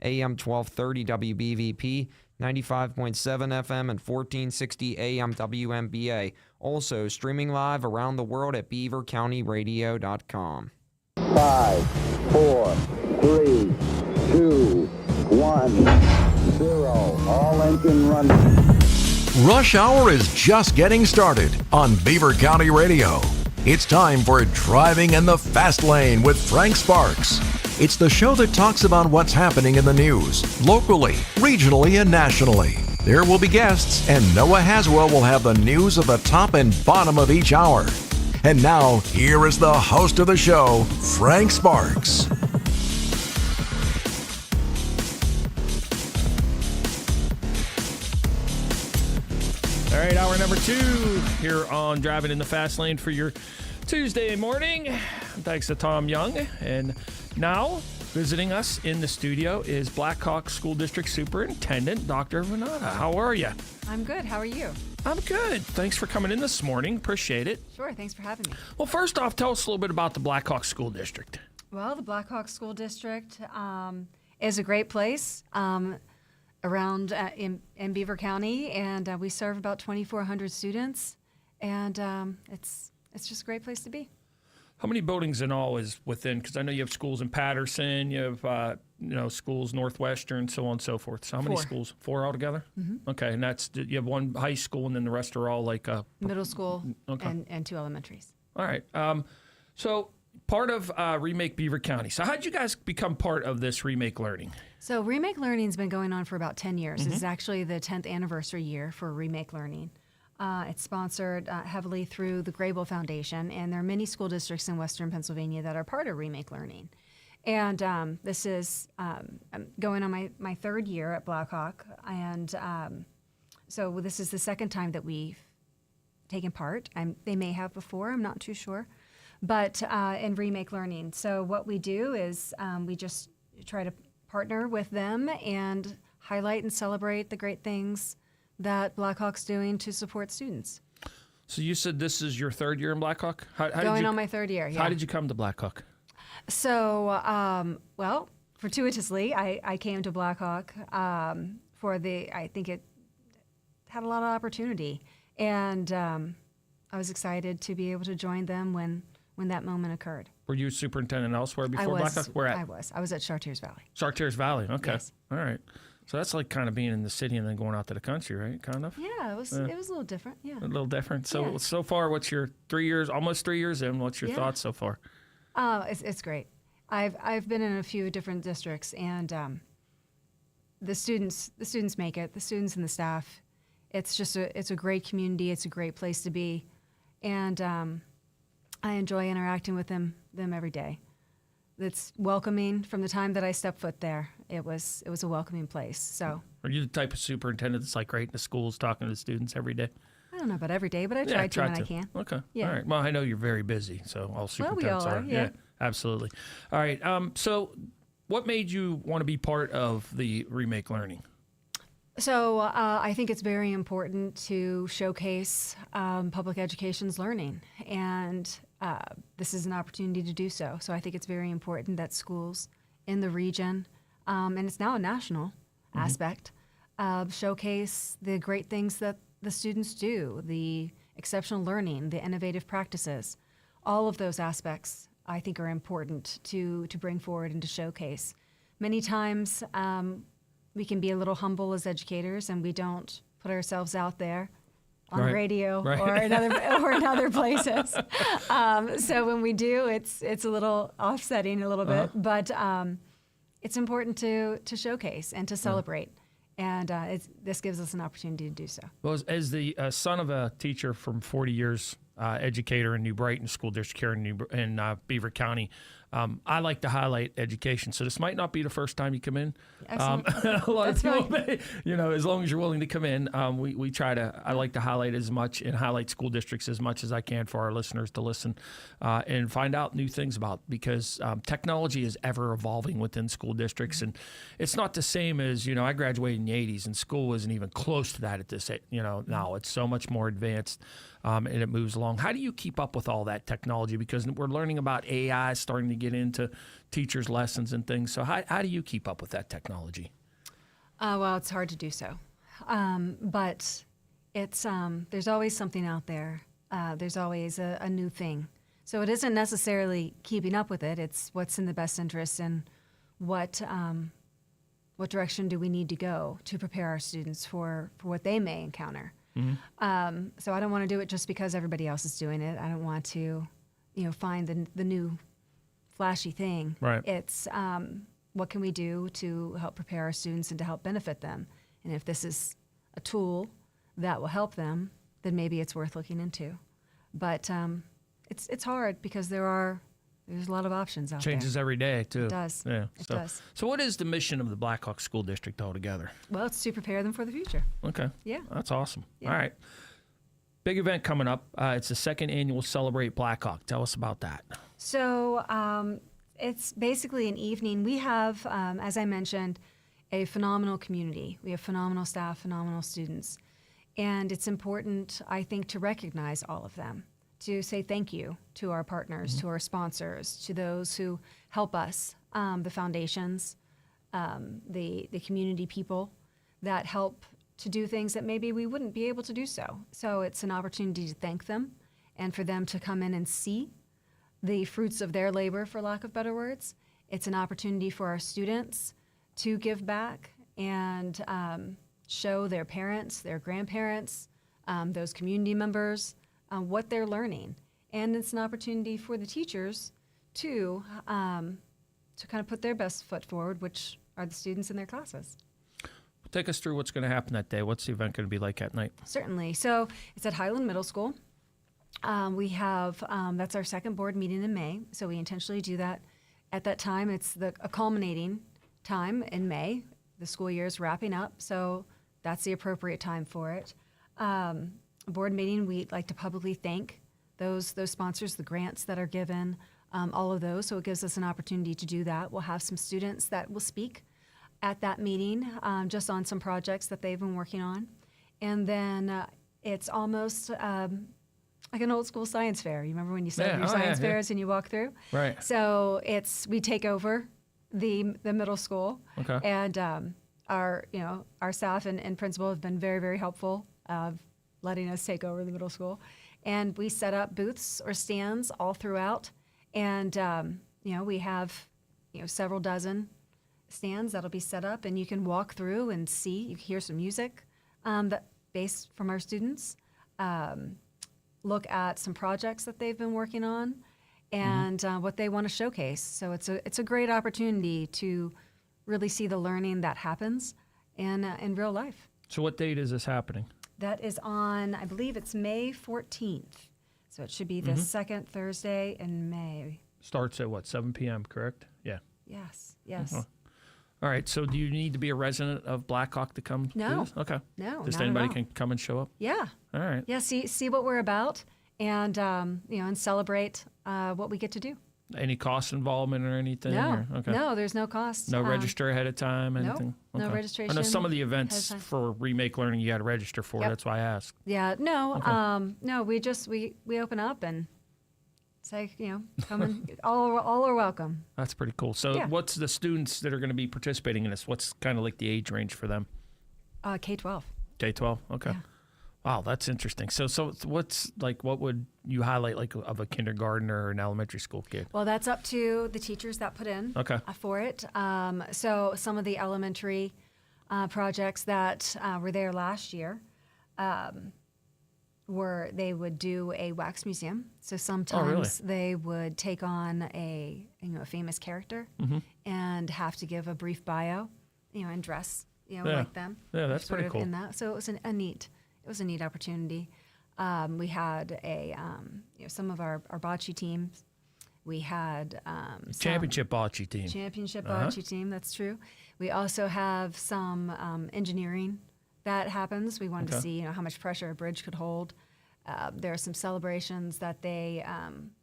AM 1230 WBVP, 95.7 FM, and 1460 AM WMBA. Also streaming live around the world at beavercountyradio.com. 5, 4, 3, 2, 1, 0. All engine running. Rush Hour is just getting started on Beaver County Radio. It's time for Driving in the Fast Lane with Frank Sparks. It's the show that talks about what's happening in the news, locally, regionally, and nationally. There will be guests, and Noah Haswell will have the news of the top and bottom of each hour. And now, here is the host of the show, Frank Sparks. All right, hour number 2 here on Driving in the Fast Lane for your Tuesday morning. Thanks to Tom Young. And now, visiting us in the studio is Blackhawk School District Superintendent, Dr. Vanatta. How are you? I'm good. How are you? I'm good. Thanks for coming in this morning. Appreciate it. Sure. Thanks for having me. Well, first off, tell us a little bit about the Blackhawk School District. Well, the Blackhawk School District is a great place around in Beaver County, and we serve about 2,400 students, and it's just a great place to be. How many buildings in all is within? Because I know you have schools in Patterson, you have schools Northwestern, so on and so forth. So how many 4. schools? 4 altogether? Mm-hmm. Okay, and that's you have one high school, and then the rest are all like middle school okay. and 2 elementaries. All right. So part of Remake Beaver County. So how did you guys become part of this Remake Learning? So Remake Learning's been going on for about 10 years. Mm-hmm. This is actually the 10th anniversary year for Remake Learning. It's sponsored heavily through the Grable Foundation, and there are many school districts in Western Pennsylvania that are part of Remake Learning. And this is I'm going on my 3rd year at Blackhawk, and so this is the 2nd time that we've taken part. They may have before, I'm not too sure, but in Remake Learning. So what we do is we just try to partner with them and highlight and celebrate the great things that Blackhawk's doing to support students. So you said this is your 3rd year in Blackhawk? Going on my 3rd year, yeah. How did you come to Blackhawk? So, well, fortuitously, I came to Blackhawk I think it had a lot of opportunity. And I was excited to be able to join them when that moment occurred. Were you superintendent elsewhere before Blackhawk? Where at? I was at Chartiers Valley. Chartiers Valley, okay. Yes. All right. So that's like kind of being in the city and then going out to the country, right? Kind of? Yeah, it was a little different, yeah. A little different. So Yeah. so far, what's your 3 years, almost 3 years in, what's your thoughts so far? It's great. I've been in a few different districts, and the students make it. The students and the staff. It's just it's a great community. It's a great place to be, and I enjoy interacting with them every day. It's welcoming from the time that I stepped foot there. It was a welcoming place. So, are you the type of superintendent that's like right in the schools talking to the students every day? I don't know about every day, but I try to when I can. Okay. Yeah. All right. Well, I know you're very busy, so all superintendents we all are. Yeah. Absolutely. All right. So, what made you want to be part of the Remake Learning? So I think it's very important to showcase public education's learning, and this is an opportunity to do so. So I think it's very important that schools in the region, and it's now a national aspect, showcase the great things that the students do, the exceptional learning, the innovative practices. All of those aspects I think are important to bring forward and to showcase. Many times we can be a little humble as educators, and we don't put ourselves out there on radio or in other places. So when we do, it's a little offsetting a little bit, but it's important to showcase and to celebrate. And this gives us an opportunity to do so. Well, as the son of a teacher from 40 years, educator in New Brighton School District here in Beaver County, I like to highlight education. So this might not be the first time you come in. Excellent. A lot That's of people, as long as you're willing to come in, we try to. I like to highlight as much and highlight school districts as much as I can for our listeners to listen and find out new things about, because technology is ever evolving within school districts, and it's not the same as I graduated in the '80s, and school isn't even close to that at this. Now it's so much more advanced. And it moves along. How do you keep up with all that technology? Because we're learning about AI starting to get into teachers' lessons and things. So how do you keep up with that technology? Well, it's hard to do so. But it's there's always something out there. There's always a new thing. So it isn't necessarily keeping up with it. It's what's in the best interest and what direction do we need to go to prepare our students for what they may encounter. So I don't want to do it just because everybody else is doing it. I don't want to, find the new flashy thing. Right. It's what can we do to help prepare our students and to help benefit them? And if this is a tool that will help them, then maybe it's worth looking into. But it's hard because there's a lot of options out there. Changes every day, too. It does. Yeah. It does. So what is the mission of the Blackhawk School District altogether? Well, it's to prepare them for the future. Okay. Yeah. That's awesome. Yeah. All right. Big event coming up. It's the second annual Celebrate Blackhawk. Tell us about that. So it's basically an evening. We have, as I mentioned, a phenomenal community. We have phenomenal staff, phenomenal students. And it's important, I think, to recognize all of them, to say thank you to our partners, to our sponsors, to those who help us, the foundations, the community people that help to do things that maybe we wouldn't be able to do so. So it's an opportunity to thank them and for them to come in and see the fruits of their labor, for lack of better words. It's an opportunity for our students to give back and show their parents, their grandparents, those community members, what they're learning. And it's an opportunity for the teachers to kind of put their best foot forward, which are the students in their classes. Take us through what's going to happen that day. What's the event going to be like at night? Certainly. So it's at Highland Middle School. We have, that's our second board meeting in May, so we intentionally do that at that time. It's a culminating time in May. The school year is wrapping up, so that's the appropriate time for it. Board meeting, we like to publicly thank those sponsors, the grants that are given, all of those, so it gives us an opportunity to do that. We'll have some students that will speak at that meeting, just on some projects that they've been working on. And then it's almost like an old school science fair. You remember when you said your science fairs and you walk through? Right. So we take over the middle school. Okay. And our staff and principal have been very, very helpful of letting us take over the middle school. And we set up booths or stands all throughout. And, we have, several dozen stands that'll be set up, and you can walk through and see, you can hear some music based from our students, look at some projects that they've been working on, and what they want to showcase. So it's a great opportunity to really see the learning that happens in real life. So what date is this happening? That is on, I believe it's May 14th. So it should be the second Thursday in May. Starts at what, 7 p.m., correct? Yeah. Yes. All right, so do you need to be a resident of Blackhawk to come do No. this? Okay. No, Just not at anybody all. can come and show up? Yeah. All right. Yeah, see what we're about and, and celebrate what we get to do. Any cost involvement or anything? No, or- okay. no, there's no cost. No register ahead of time, anything? no Okay. registration I know some of the ahead events of time. for Remake Learning you got to register for. Yep. That's why I asked. Yeah, no, no, we open up and say, come and all are welcome. That's pretty cool. So Yeah. what's the students that are going to be participating in this? What's kind of like the age range for them? K-12. K-12? Okay. Yeah. Wow, that's interesting. So what would you highlight like of a kindergartner or an elementary school kid? Well, that's up to the teachers that put in Okay. for it. So some of the elementary projects that were there last year they would do a wax museum. So sometimes they would take on a famous character and have to give a brief bio, and dress like them. Yeah, that's sort pretty of cool. in that. So it was a neat opportunity. We had some of our bocce teams. We had Championship bocce team. Championship bocce team, that's true. We also have some engineering that happens. We wanted to see how much pressure a bridge could hold. There are some celebrations that they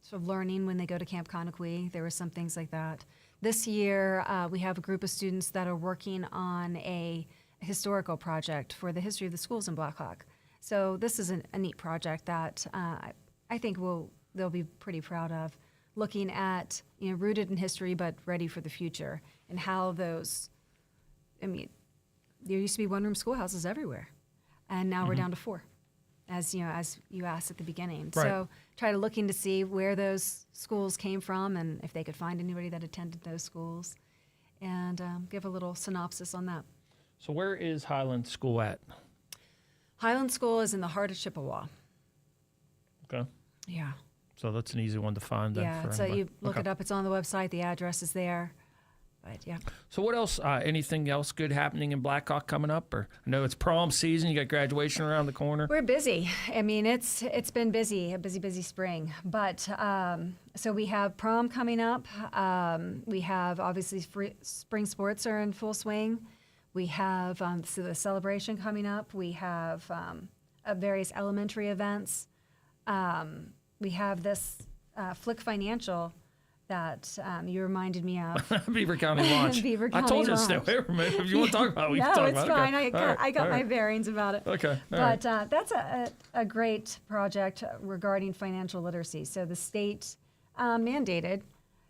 sort of learning when they go to Camp Conakry. There were some things like that. This year, we have a group of students that are working on a historical project for the history of the schools in Blackhawk. So this is a neat project that I think they'll be pretty proud of, looking at, rooted in history but ready for the future, and how those, there used to be one-room schoolhouses everywhere, and now we're down to 4, as you asked at the beginning. Right. So try to looking to see where those schools came from and if they could find anybody that attended those schools, and give a little synopsis on that. So where is Highland School at? Highland School is in the heart of Chippewa. Okay. Yeah. So that's an easy one to find. Then Yeah, for so anybody. you look Okay. it up. It's on the website. The address is there. But yeah. So what else? Anything else good happening in Blackhawk coming up? Or I know it's prom season. You got graduation around the corner. We're busy. It's been busy, a busy spring. But so we have prom coming up. We have obviously spring sports are in full swing. We have so the celebration coming up. We have various elementary events. We have this Flick Financial that you reminded me of. Beaver County Launch. Beaver I told County you to stay Launch. away from it. If you want to talk about it, we can No, talk it's about fine. it. Okay. I got All my right. bearings about it. Okay. All But right. that's a great project regarding financial literacy. So the state mandated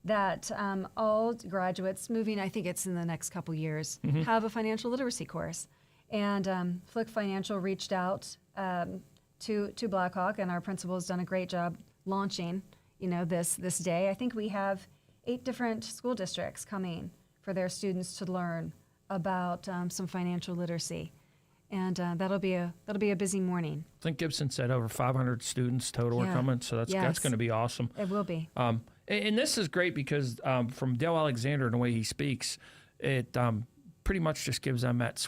that all graduates moving, I think it's in the next couple years, Mm-hmm. have a financial literacy course. And Flick Financial reached out to Blackhawk, and our principal has done a great job launching, this day. I think we have 8 different school districts coming for their students to learn about some financial literacy, and that'll be a busy morning. I think Gibson said over 500 students total are Yeah. coming, so that's Yes. going to be awesome. It will be. And this is great because from Dale Alexander and the way he speaks, it pretty much just gives them that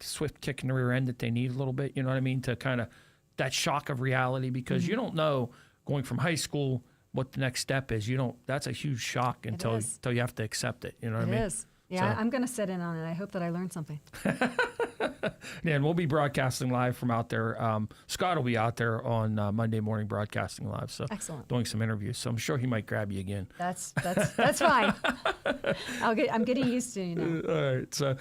swift kick in the rear end that they need a little bit. You know what I mean? To kind of that shock of reality, because you don't know going from high school what the next step is. That's a huge shock until is. you have to accept it. You know what It I mean? is. Yeah, So- I'm going to sit in on it. I hope that I learned something. Yeah, and we'll be broadcasting live from out there. Scott will be out there on Monday morning broadcasting live. So Excellent. doing some interviews. So I'm sure he might grab you again. That's fine. I'm getting used to All right. So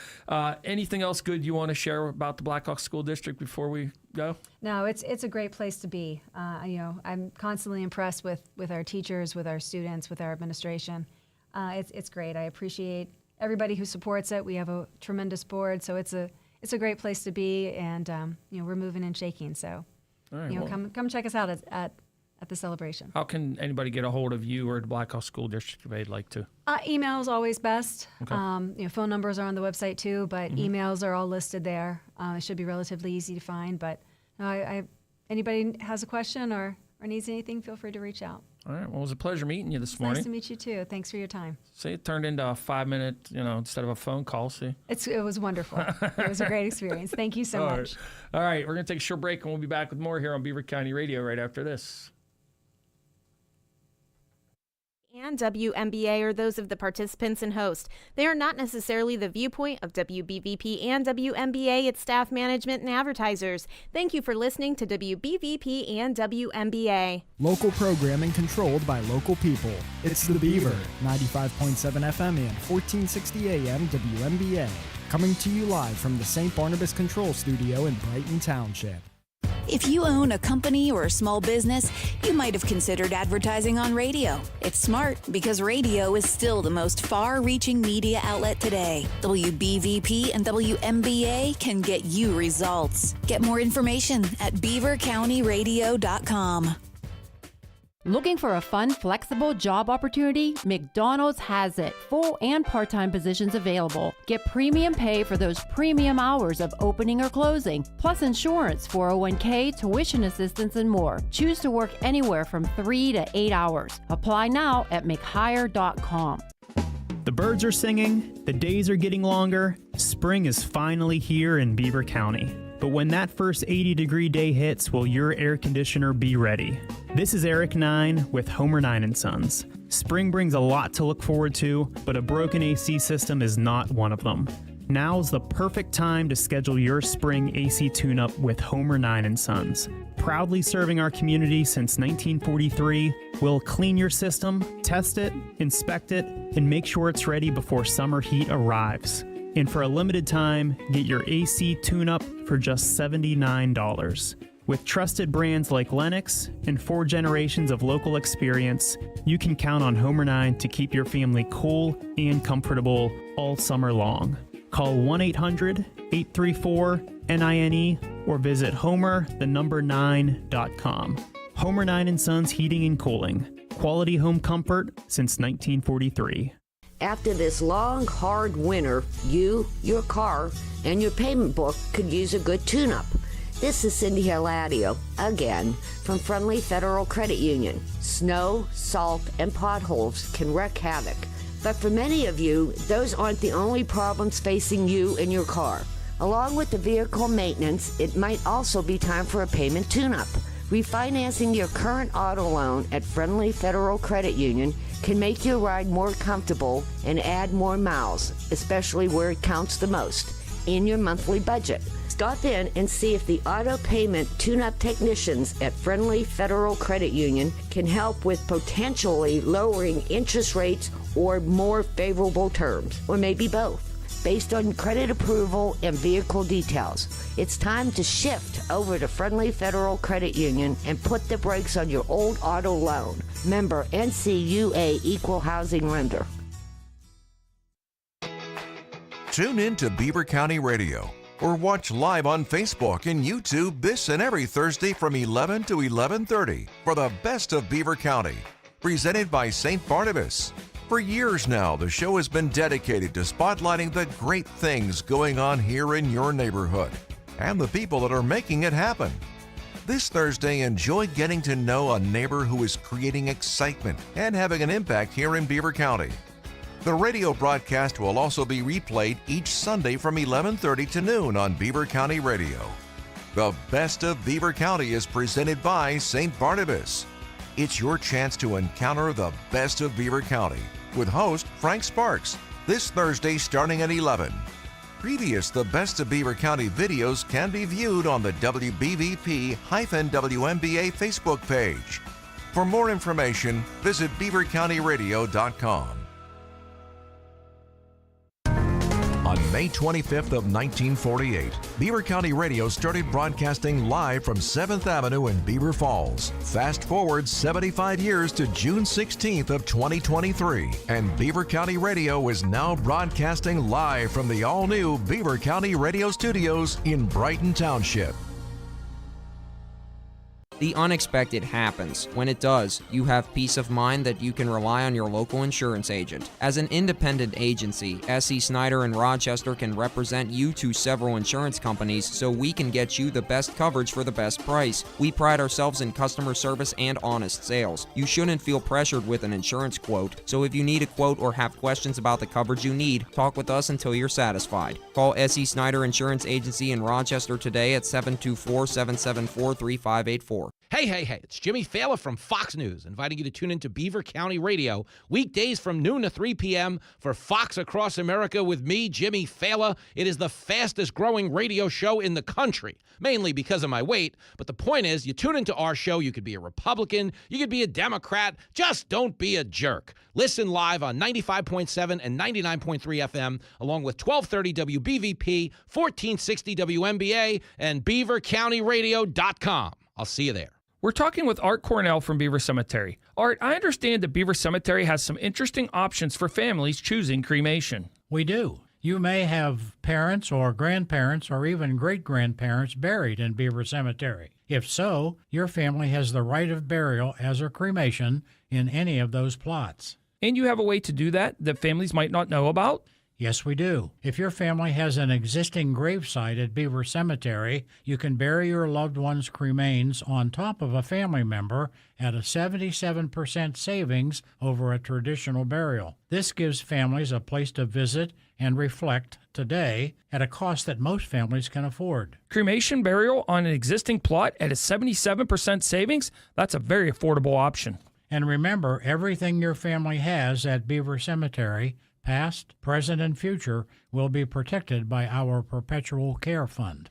anything else good you want to share about the Blackhawk School District before we go? No, it's a great place to be. I'm constantly impressed with our teachers, with our students, with our administration. It's great. I appreciate everybody who supports it. We have a tremendous board, so it's a great place to be, and we're moving and shaking. So, All right. Well, come check us out at the celebration. how can anybody get a hold of you or the Blackhawk School District if they'd like to? Email is always best. Okay. Phone numbers are on the website too, but emails are all listed there. It should be relatively easy to find. But anybody has a question or needs anything, feel free to reach out. All right. Well, it was a pleasure meeting you this It's morning. nice to meet you too. Thanks for your time. See, it turned into a 5-minute, instead of a phone call. See? It was wonderful. It was a great experience. Thank you so All much. right. All right. We're going to take a short break, and we'll be back with more here on Beaver County Radio right after this. And WMBA are those of the participants and host. They are not necessarily the viewpoint of WBVP and WMBA, its staff, management, and advertisers. Thank you for listening to WBVP and WMBA. Local programming controlled by local people. It's The Beaver, 95.7 FM and 1460 AM WMBA. Coming to you live from the St. Barnabas Control Studio in Brighton Township. If you own a company or a small business, you might have considered advertising on radio. It's smart because radio is still the most far-reaching media outlet today. WBVP and WMBA can get you results. Get more information at beavercountyradio.com. Looking for a fun, flexible job opportunity? McDonald's has it. Full and part-time positions available. Get premium pay for those premium hours of opening or closing, plus insurance, 401k, tuition assistance, and more. Choose to work anywhere from 3 to 8 hours. Apply now at mchire.com. The birds are singing, the days are getting longer, spring is finally here in Beaver County. But when that first 80-degree day hits, will your air conditioner be ready? This is Eric 9 with Homer 9 & Sons. Spring brings a lot to look forward to, but a broken AC system is not one of them. Now's the perfect time to schedule your spring AC tune-up with Homer 9 & Sons. Proudly serving our community since 1943, we'll clean your system, test it, inspect it, and make sure it's ready before summer heat arrives. And for a limited time, get your AC tune-up for just $79. With trusted brands like Lennox and 4 generations of local experience, you can count on Homer 9 to keep your family cool and comfortable all summer long. Call 1-800-834-NINE or visit homer9.com. Homer 9 & Sons Heating and Cooling. Quality home comfort since 1943. After this long, hard winter, you, your car, and your payment book could use a good tune-up. This is Cindy Hiladio, again, from Friendly Federal Credit Union. Snow, salt, and potholes can wreak havoc. But for many of you, those aren't the only problems facing you and your car. Along with the vehicle maintenance, it might also be time for a payment tune-up. Refinancing your current auto loan at Friendly Federal Credit Union can make your ride more comfortable and add more miles, especially where it counts the most, in your monthly budget. Stop in and see if the auto payment tune-up technicians at Friendly Federal Credit Union can help with potentially lowering interest rates or more favorable terms, or maybe both, based on credit approval and vehicle details. It's time to shift over to Friendly Federal Credit Union and put the brakes on your old auto loan. Member NCUA Equal Housing Lender. Tune in to Beaver County Radio or watch live on Facebook and YouTube this and every Thursday from 11 to 11:30 for the best of Beaver County, presented by St. Barnabas. For years now, the show has been dedicated to spotlighting the great things going on here in your neighborhood and the people that are making it happen. This Thursday, enjoy getting to know a neighbor who is creating excitement and having an impact here in Beaver County. The radio broadcast will also be replayed each Sunday from 11:30 to noon on Beaver County Radio. The Best of Beaver County is presented by St. Barnabas. It's your chance to encounter the best of Beaver County with host Frank Sparks this Thursday starting at 11. Previous The Best of Beaver County videos can be viewed on the WBVP-WMBA Facebook page. For more information, visit beavercountyradio.com. On May 25th of 1948, Beaver County Radio started broadcasting live from 7th Avenue in Beaver Falls. Fast forward 75 years to June 16th of 2023, and Beaver County Radio is now broadcasting live from the all-new Beaver County Radio Studios in Brighton Township. The unexpected happens. When it does, you have peace of mind that you can rely on your local insurance agent. As an independent agency, S.E. Snyder in Rochester can represent you to several insurance companies so we can get you the best coverage for the best price. We pride ourselves in customer service and honest sales. You shouldn't feel pressured with an insurance quote, so if you need a quote or have questions about the coverage you need, talk with us until you're satisfied. Call S.E. Snyder Insurance Agency in Rochester today at 724-774-3584. Hey, it's Jimmy Fallon from Fox News, inviting you to tune into Beaver County Radio weekdays from noon to 3 p.m. for Fox Across America with me, Jimmy Fallon. It is the fastest growing radio show in the country, mainly because of my weight. But the point is, you tune into our show, you could be a Republican, you could be a Democrat, just don't be a jerk. Listen live on 95.7 and 99.3 FM, along with 1230 WBVP, 1460 WMBA, and BeaverCountyRadio.com. I'll see you there. We're talking with Art Cornell from Beaver Cemetery. Art, I understand that Beaver Cemetery has some interesting options for families choosing cremation. We do. You may have parents or grandparents or even great-grandparents buried in Beaver Cemetery. If so, your family has the right of burial as a cremation in any of those plots. And you have a way to do that families might not know about? Yes, we do. If your family has an existing gravesite at Beaver Cemetery, you can bury your loved one's cremains on top of a family member at a 77% savings over a traditional burial. This gives families a place to visit and reflect today at a cost that most families can afford. Cremation burial on an existing plot at a 77% savings? That's a very affordable option. And remember, everything your family has at Beaver Cemetery, past, present, and future, will be protected by our Perpetual Care Fund.